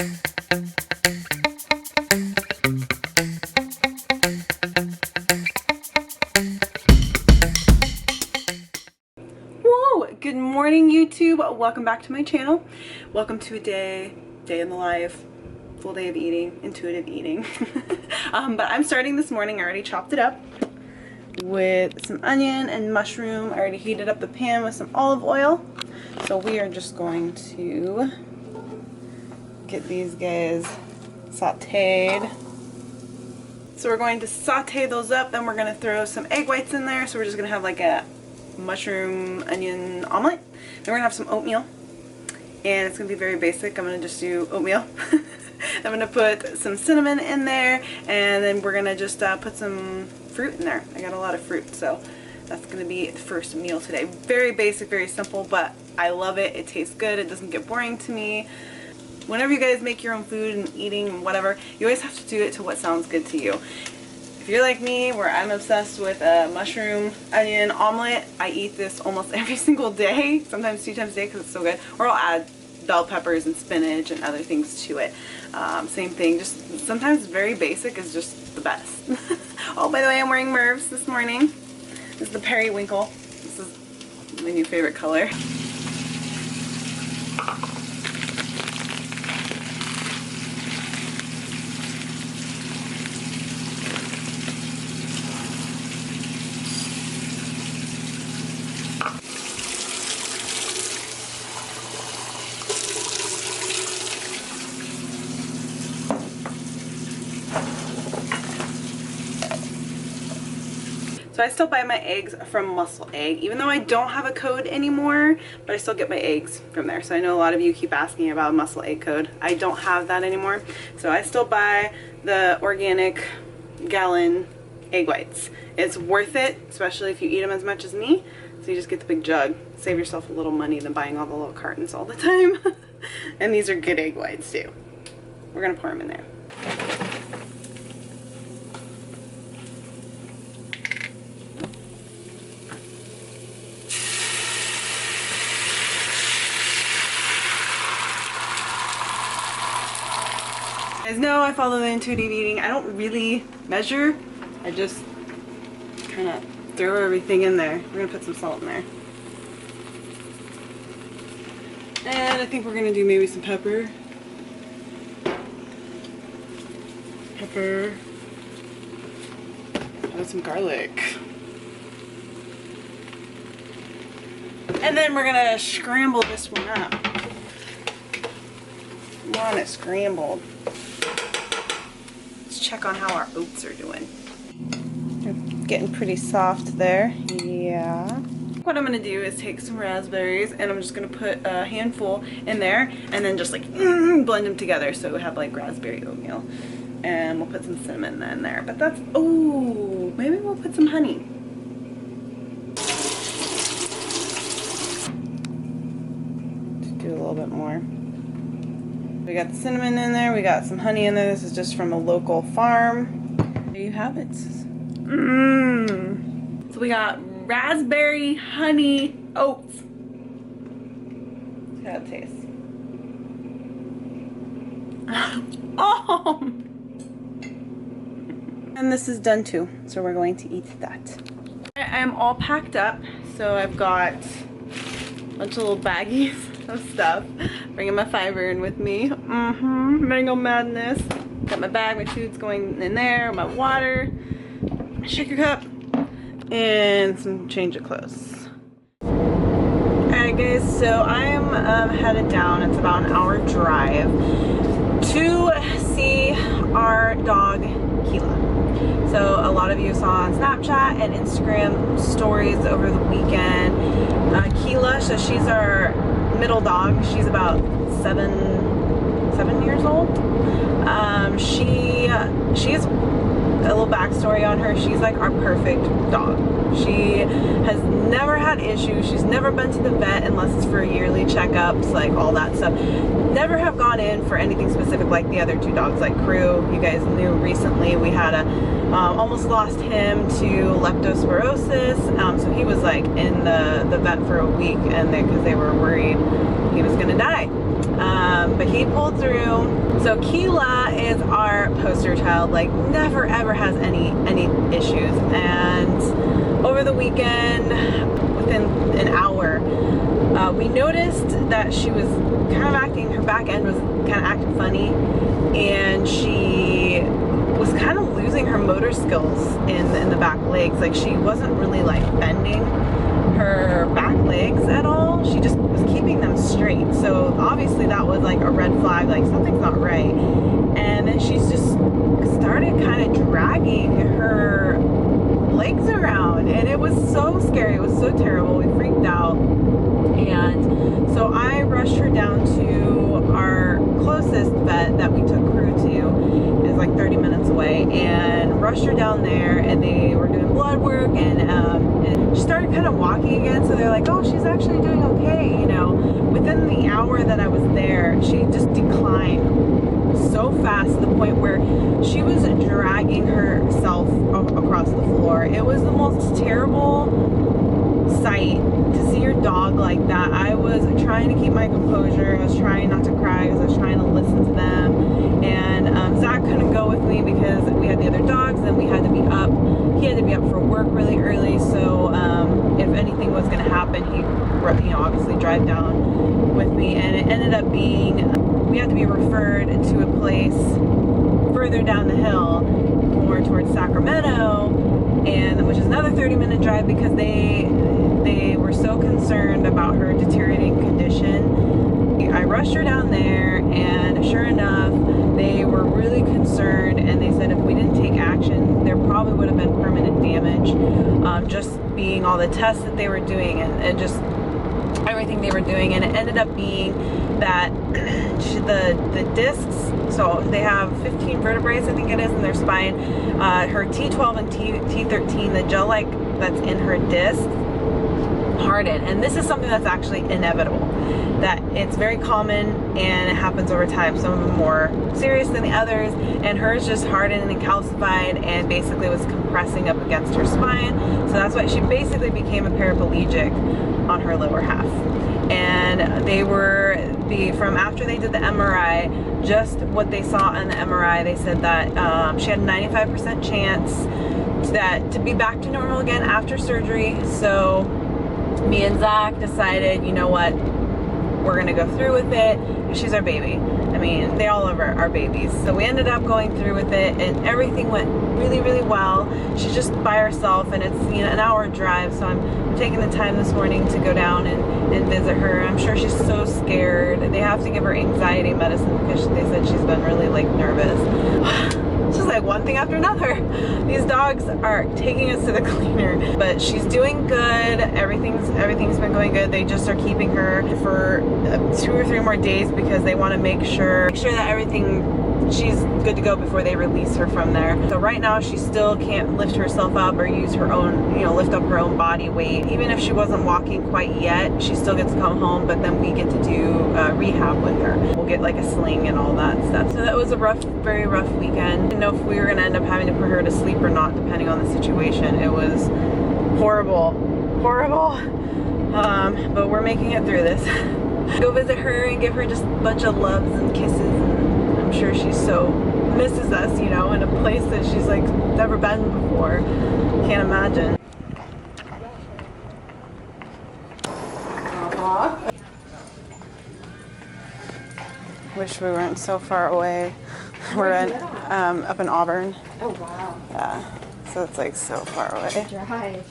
Good morning, YouTube. Welcome back to my channel. Welcome to a day in the life, full day of eating, intuitive eating. But I'm starting this morning. I already chopped it up with some onion and mushroom. I already heated up the pan with some olive oil. So we are just going to get these guys sauteed. So we're going to saute those up, then we're going to throw some egg whites in there. So we're just going to have like a mushroom onion omelet. Then we're gonna have some oatmeal, and it's gonna be very basic. I'm gonna just do oatmeal. I'm gonna put some cinnamon in there, and then we're gonna just put some fruit in there. I got a lot of fruit, so that's gonna be the first meal today. Very basic, very simple, but I love it. It tastes good. It doesn't get boring to me. Whenever you guys make your own food and eating and whatever, you always have to do it to what sounds good to you. If you're like me, where I'm obsessed with a mushroom onion omelet, I eat this almost every single day, sometimes 2 times a day because it's so good. Or I'll add bell peppers and spinach and other things to it. Same thing, just sometimes very basic is just the best. Oh, by the way, I'm wearing Mervs this morning. This is the periwinkle. This is my new favorite color. So I still buy my eggs from Muscle Egg, even though I don't have a code anymore, but I still get my eggs from there. So I know a lot of you keep asking about a Muscle Egg code. I don't have that anymore. So I still buy the organic gallon egg whites. It's worth it, especially if you eat them as much as me. So you just get the big jug. Save yourself a little money than buying all the little cartons all the time. And these are good egg whites too. We're gonna pour them in there. You guys know I follow the intuitive eating. I don't really measure. I just kind of throw everything in there. We're going to put some salt in there. And I think we're going to do maybe some pepper. Pepper. And some garlic. And then we're going to scramble this one up. We want it scrambled. Check on how our oats are doing. They're getting pretty soft there. Yeah. What I'm going to do is take some raspberries and I'm just going to put a handful in there and then just like blend them together so we have like raspberry oatmeal. And we'll put some cinnamon in there. But that's, oh, maybe we'll put some honey. Just do a little bit more. We got the cinnamon in there, we got some honey in there. This is just from a local farm. There you have it. So we got raspberry honey oats. See how it tastes. Oh! And this is done too, so we're going to eat that. I'm all packed up, so I've got a bunch of little baggies of stuff. Bringing my FIBURN with me. Mango madness. Got my bag, my food's going in there, my water, my shaker cup, and some change of clothes. Alright guys, so I am headed down. It's about an hour drive to see our dog Keela. So a lot of you saw on Snapchat and Instagram stories over the weekend. Keela, so she's our middle dog. She's about seven years old. She has a little backstory on her. She's like our perfect dog. She has never had issues. She's never been to the vet unless it's for yearly checkups, like all that stuff. never have gone in for anything specific like the other 2 dogs. Like Crew, you guys knew recently we had a almost lost him to leptospirosis, so he was like in the vet for a week, and because they were worried he was gonna die, but he pulled through. So Keela is our poster child, like never ever has any issues. And over the weekend, within an hour, we noticed that she was kind of acting, her back end was kind of acting funny, and she was kind of losing her motor skills in the back legs. Like she wasn't really like bending her back legs at all. She just was keeping them straight. So obviously that was like a red flag, like something's not right. And then she's just started kind of dragging her legs around, and it was so scary. It was so terrible. We freaked out. And so I rushed her down to our closest vet that we took Crew to. It's like 30 minutes away, and rushed her down there, and they were doing blood work, and she started kind of walking again. So they're like, oh, she's actually doing okay, you know. Within the hour that I was there, she just declined so fast to the point where she was dragging herself across the floor. It was the most terrible sight to see your dog like that. I was trying to keep my composure. I was trying not to cry because I was trying to listen to them. And Zach couldn't go with me because we had the other dogs, and we had to be up. He had to be up for work really early. So if anything was going to happen, he'd, you know, obviously drive down with me. And it ended up being we had to be referred to a place further down the hill, more towards Sacramento, and which is another 30-minute drive, because they were so concerned about her deteriorating condition. I rushed her down there, and sure enough, they were really concerned, and they said if we didn't take action, there probably would have been permanent damage, just being all the tests that they were doing, and just everything they were doing. And it ended up being that the discs, so they have 15 vertebrae, I think it is, in their spine. Her T12 and T13, the gel-like that's in her disc, hardened. And this is something that's actually inevitable, that it's very common and it happens over time. Some of them more serious than the others, and hers just hardened and calcified and basically was compressing up against her spine. So that's why she basically became a paraplegic on her lower half. And they were, from after they did the MRI, just what they saw in the MRI, they said that she had a 95% chance to be back to normal again after surgery. So me and Zach decided, you know what, we're gonna go through with it. She's our baby. I mean, they all are our babies. So we ended up going through with it, and everything went really, really well. She's just by herself, and it's, you know, an hour drive. So I'm taking the time this morning to go down and visit her. I'm sure she's so scared. They have to give her anxiety medicine because they said she's been really like nervous. It's just like one thing after another. These dogs are taking us to the cleaner, but she's doing good. Everything's been going good. They just are keeping her for 2 or 3 more days because they want to make sure that she's good to go before they release her from there. So right now she still can't lift herself up or use her own, you know, lift up her own body weight. Even if she wasn't walking quite yet, she still gets to come home, but then we get to do rehab with her. We'll get like a sling and all that stuff. So that was a very rough weekend. I didn't know if we were gonna end up having to put her to sleep or not, depending on the situation. It was horrible, but we're making it through this. Go visit her and give her just a bunch of loves and kisses, and I'm sure she so misses us, you know, in a place that she's like never been before. Can't imagine. Wish we weren't so far away. We're up in Auburn. Oh wow. Yeah, so it's like so far away. Drive. Hi.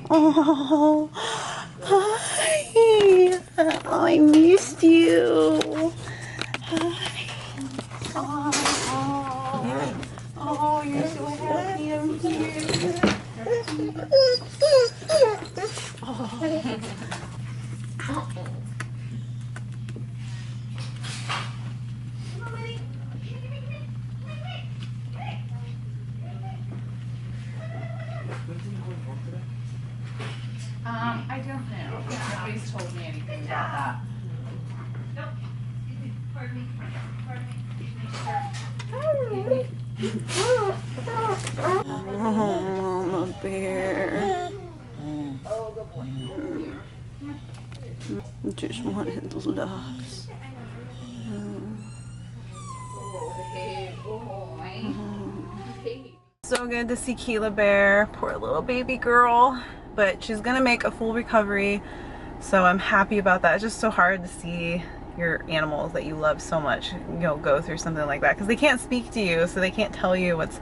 Oh, hi. I missed you. Hi. Oh, you're so happy I'm here. Oh. I don't know. One it loves. So good to see Keela Bear, poor little baby girl, but she's gonna make a full recovery, so I'm happy about that. It's just so hard to see your animals that you love so much, you know, go through something like that, because they can't speak to you, so they can't tell you what's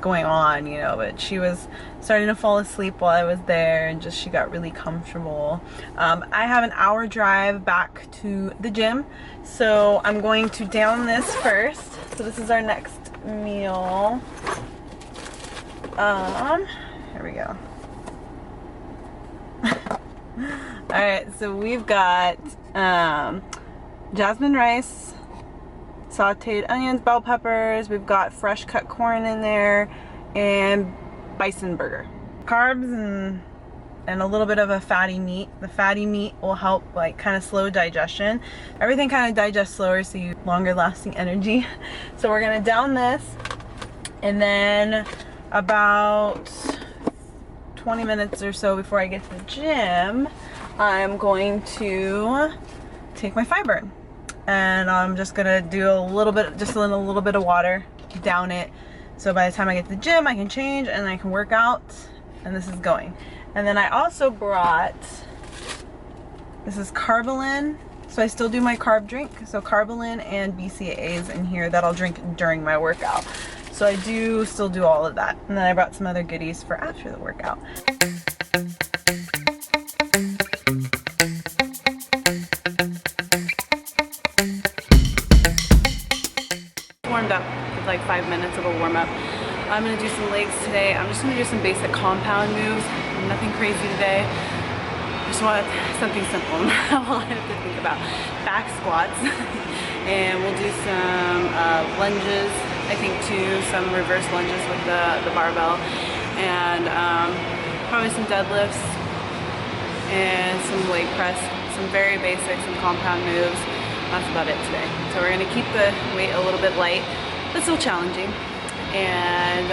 going on, you know. But she was starting to fall asleep while I was there, and just she got really comfortable. I have an hour drive back to the gym, so I'm going to down this first. So this is our next meal. Here we go. Alright, so we've got jasmine rice, sauteed onions, bell peppers, we've got fresh cut corn in there, and bison burger. Carbs and a little bit of a fatty meat. The fatty meat will help like kind of slow digestion. Everything kind of digests slower, so you longer lasting energy. So we're gonna down this, and then about 20 minutes or so before I get to the gym, I'm going to take my FIBURN, and I'm just gonna do a little bit, just in a little bit of water, down it, so by the time I get to the gym I can change and I can work out. And this is going. And then I also brought, this is Carbolin, so I still do my carb drink, so Carbolin and BCAAs in here that I'll drink during my workout. So I do still do all of that. And then I brought some other goodies for after the workout. Warmed up with like 5 minutes of a warm up. I'm gonna do some legs today. I'm just gonna do some basic compound moves. Nothing crazy today. I just want something simple. All I have to think about. Back squats. And we'll do some lunges, I think too, some reverse lunges with the barbell, and probably some deadlifts and some leg press, some very basic, some compound moves. That's about it today. So we're gonna keep the weight a little bit light, but still challenging. And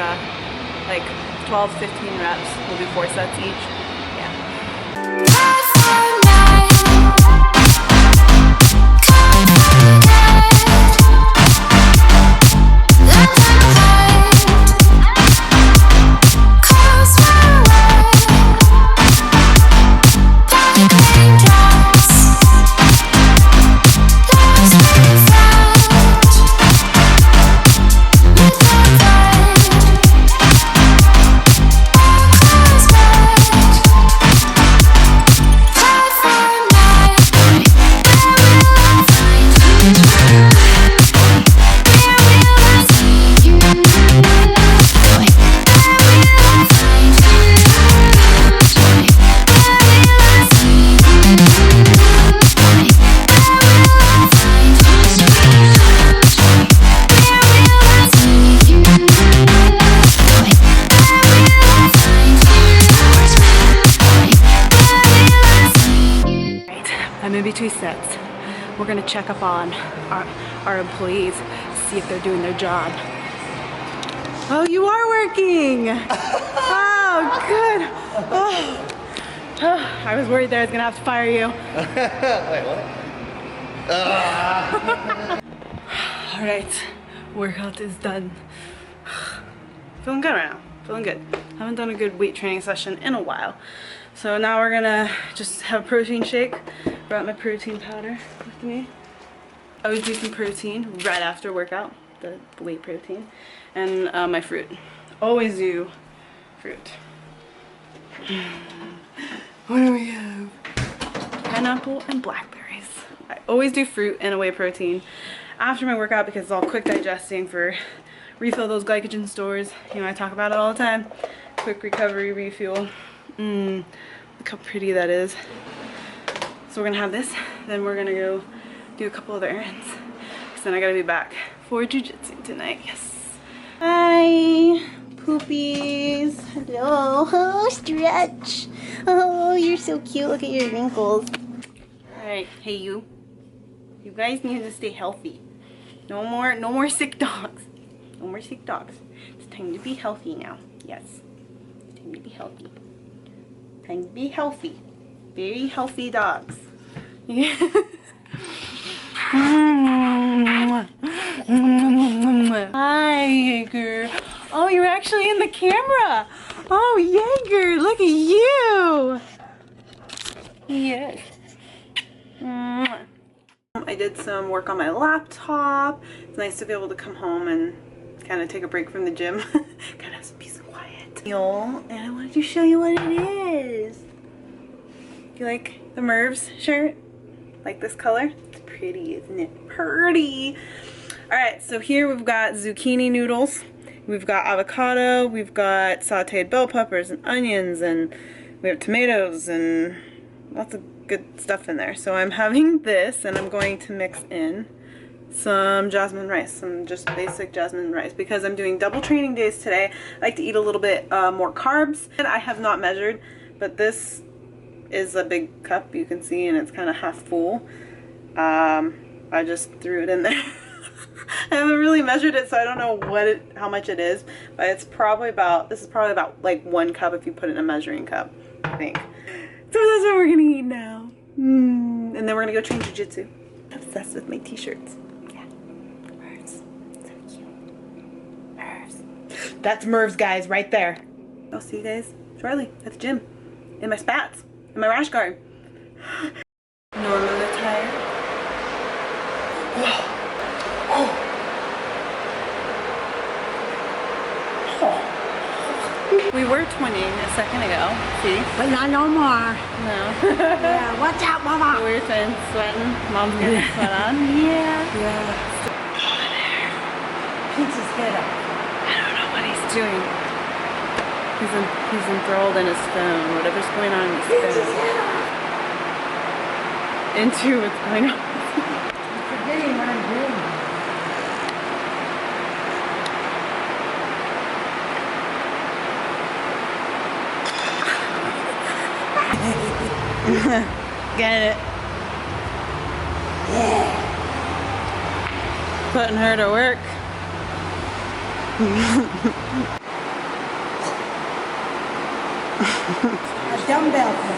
like 12, 15 reps. We'll do 4 sets each. Yeah. I'm in between sets. We're gonna check up on our employees, see if they're doing their job. Oh, you are working! Oh, good! Oh, I was worried that I was gonna have to fire you. Wait, what? Alright, workout is done. Feeling good right now, feeling good. Haven't done a good weight training session in a while. So now we're gonna just have a protein shake. Brought my protein powder with me. I always do some protein right after workout, the whey protein, and my fruit. Always do fruit. What do we have? Pineapple and blackberries. I always do fruit and a whey protein after my workout because it's all quick digesting for refill those glycogen stores. You know, I talk about it all the time. Quick recovery, refuel. Look how pretty that is. So we're gonna have this, then we're gonna go do a couple other errands. Because then I gotta be back for Jiu-Jitsu tonight, yes. Hi, poopies. Hello, oh, stretch. Oh, you're so cute, look at your wrinkles. Alright, hey you. You guys need to stay healthy. No more sick dogs. No more sick dogs. It's time to be healthy now, yes. It's time to be healthy. Time to be healthy. Very healthy dogs. Yeah. Hi, Jaeger. Oh, you're actually in the camera. Oh, Jaeger, look at you. Yes. I did some work on my laptop. It's nice to be able to come home and kind of take a break from the gym. Kind of have some peace and quiet. And I wanted to show you what it is. You like the Mervs shirt? Like this color? It's pretty, isn't it? Pretty. Alright, so here we've got zucchini noodles. We've got avocado. We've got sauteed bell peppers and onions. And we have tomatoes and lots of good stuff in there. So I'm having this, and I'm going to mix in some jasmine rice, some just basic jasmine rice, because I'm doing double training days today. I like to eat a little bit more carbs, and I have not measured, but this is a big cup, you can see, and it's kind of half full. I just threw it in there. I haven't really measured it, so I don't know how much it is, but it's probably about, this is probably about like 1 cup if you put it in a measuring cup, I think. So that's what we're gonna eat now. And then we're gonna go train jiu-jitsu. I'm obsessed with my t-shirts. Yeah. Mervs. So cute. Mervs. That's Mervs, guys, right there. I'll see you guys shortly at the gym. In my spats. In my rash guard. Normal attire. We were twinning a second ago, see? But not no more. No. Yeah, watch out, mama. We were twins, sweating. Mom's getting sweat on. Yeah. Yeah. Over there. Pizza's get up. I don't know what he's doing. He's enthralled in his phone, whatever's going on in his Pizza's phone. get up. Into what's going on. You're forgetting what I'm doing. Get it? Yeah. Putting her to work. A dumbbell thing.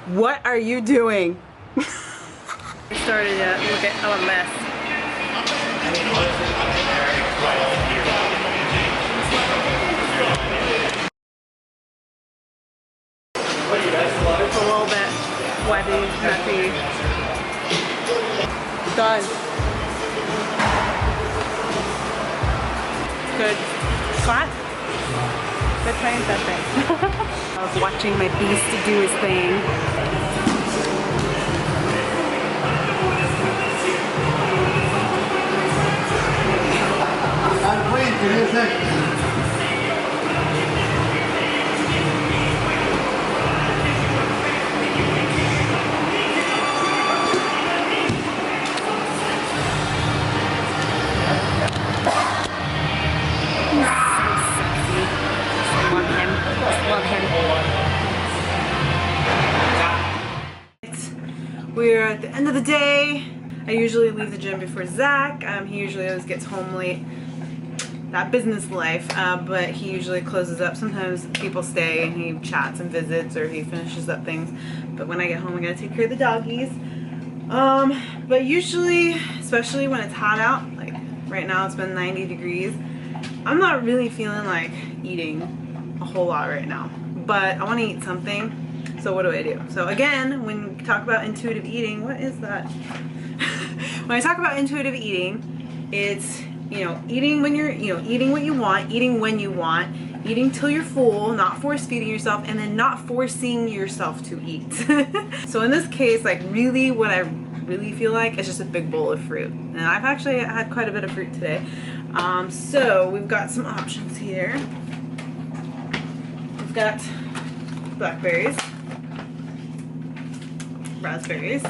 What are you doing? Started yet. Look at, I'm a mess. A little bit wetty, messy. Done. Good. Squat? Good train session. I was watching my beast do his thing. We're at the end of the day. I usually leave the gym before Zach. He usually always gets home late. That business life, but he usually closes up. Sometimes people stay and he chats and visits, or he finishes up things. But when I get home, I gotta take care of the doggies. But usually, especially when it's hot out, like right now it's been 90 degrees, I'm not really feeling like eating a whole lot right now. But I want to eat something. So what do? So again, when we talk about intuitive eating, what is that? When I talk about intuitive eating, it's, you know, eating when you're, you know, eating what you want, eating when you want, eating till you're full, not force feeding yourself, and then not forcing yourself to eat. So in this case, like really what I really feel like is just a big bowl of fruit. And I've actually had quite a bit of fruit today. So we've got some options here. We've got blackberries, raspberries,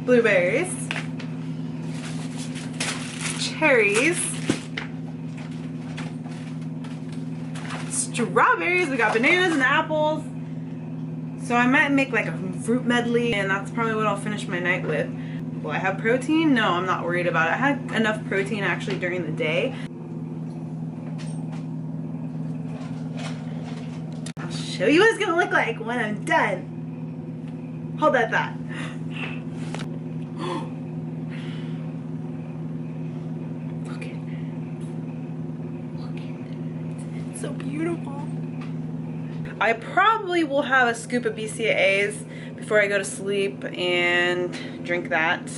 blueberries, cherries, strawberries, we got bananas and apples. So I might make like a fruit medley, and that's probably what I'll finish my night with. Will I have protein? No, I'm not worried about it. I had enough protein actually during the day. I'll show you what it's gonna look like when I'm done. Hold that thought. Look at it. Look at it. It's so beautiful. I probably will have a scoop of BCAAs before I go to sleep and drink that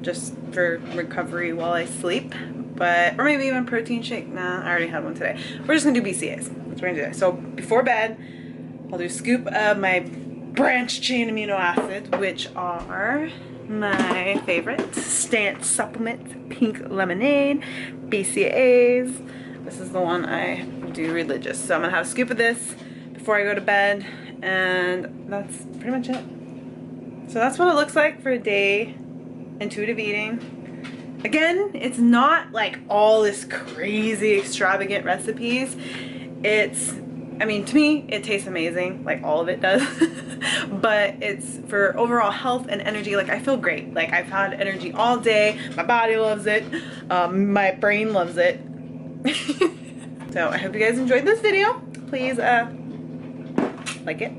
just for recovery while I sleep. Or maybe even protein shake. Nah, I already had one today. We're just gonna do BCAAs. That's what we're gonna do. So before bed, I'll do a scoop of my branched chain amino acids, which are my favorite. Stance Supplements Pink Lemonade, BCAAs. This is the one I do religious. So I'm gonna have a scoop of this before I go to bed, and that's pretty much it. So that's what it looks like for a day intuitive eating. Again, it's not like all this crazy extravagant recipes. I mean, to me, it tastes amazing, like all of it does. But it's for overall health and energy. Like, I feel great. Like, I've had energy all day. My body loves it. My brain loves it. So I hope you guys enjoyed this video. Please like it,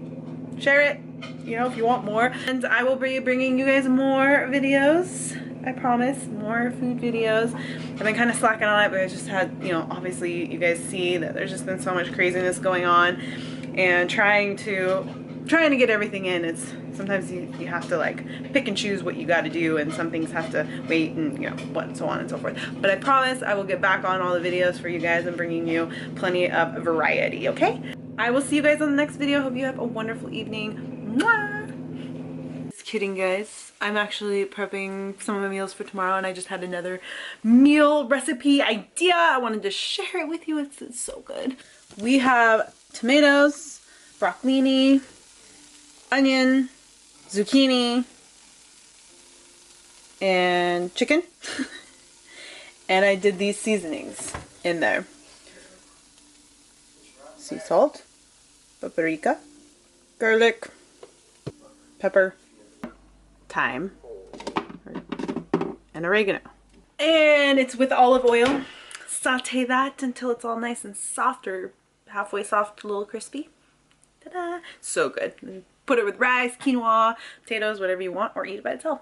share it, you know, if you want more. And I will be bringing you guys more videos. I promise, more food videos. I've been kind of slacking on it, but I just had, you know, obviously you guys see that there's just been so much craziness going on, and trying to get everything in. It's sometimes you have to like pick and choose what you got to do, and some things have to wait, and you know, what, so on and so forth. But I promise I will get back on all the videos for you guys and bringing you plenty of variety, okay? I will see you guys on the next video. Hope you have a wonderful evening. Mwah! Just kidding, guys. I'm actually prepping some of my meals for tomorrow, and I just had another meal recipe idea. I wanted to share it with you. It's so good. We have tomatoes, broccolini, onion, zucchini, and chicken. And I did these seasonings in there. Sea salt, paprika, garlic, pepper, thyme, and oregano. And it's with olive oil. Saute that until it's all nice and soft, or halfway soft, a little crispy. Ta-da! So good. And put it with rice, quinoa, potatoes, whatever you want, or eat it by itself.